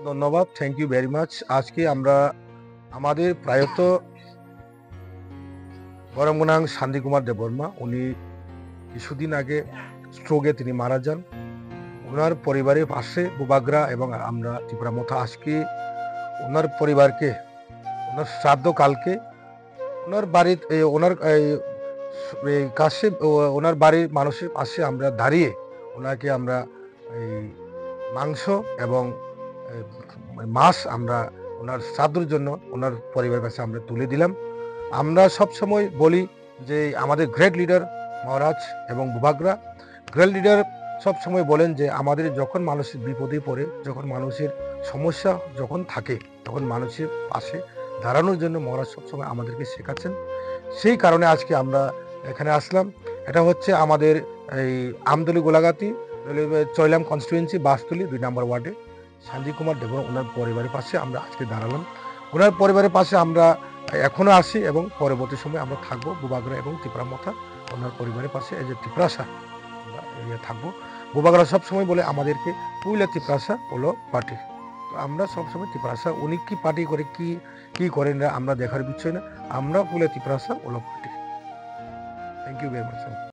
ধন্যবাদ। Thank you very much. আজকে আমরা আমাদের প্রয়াত বরমগুনাং শান্তি কুমার দেববর্মা, উনি কিছুদিন আগে স্ট্রোকে তিনি মারা যান। ওনার পরিবারের পাশে বুবাগ্রা এবং আমরা ত্রিপুরা মথা আজকে ওনার পরিবারকে ওনার শ্রাদ্ধকালকে ওনার বাড়ির ওনার কাছে ওনার বাড়ির মানুষের পাশে আমরা দাঁড়িয়ে ওনাকে আমরা এই মাংস এবং মাছ আমরা ওনার শ্রাদ্ধর জন্য ওনার পরিবারের কাছে আমরা তুলে দিলাম। আমরা সবসময় বলি যে আমাদের গ্রেট লিডার মহারাজ এবং বুবাগ্রা গ্রেট লিডার সবসময় বলেন যে আমাদের যখন মানুষের বিপদে পড়ে, যখন মানুষের সমস্যা যখন থাকে, তখন মানুষের পাশে দাঁড়ানোর জন্য মহারাজ সবসময় আমাদেরকে শেখাচ্ছেন। সেই কারণে আজকে আমরা এখানে আসলাম। এটা হচ্ছে আমাদের এই আমতলী গোলাগাতি চৈলাম কনস্টিটুয়েন্সি বাসতলী 2 নম্বর ওয়ার্ডে শান্তি কুমার দেব ওনার পরিবারের পাশে আমরা আজকে দাঁড়ালাম। ওনার পরিবারের পাশে আমরা এখনো আসি এবং পরবর্তী সময় আমরা থাকবো বুবাগ্রা এবং ত্রিপুরা মথা ওনার পরিবারের পাশে এই যে ত্রিপুরাসা আমরা থাকবো। বুবাগ্রা সবসময় বলে আমাদেরকে পুইলা ত্রিপুরাসা হলো পার্টি। তো আমরা সবসময় ত্রিপুরাসা উনি কি পার্টি করে কি করেন আমরা দেখার বিষয় না। আমরা পুইলা ত্রিপুরাসা হলো party. Thank you very much.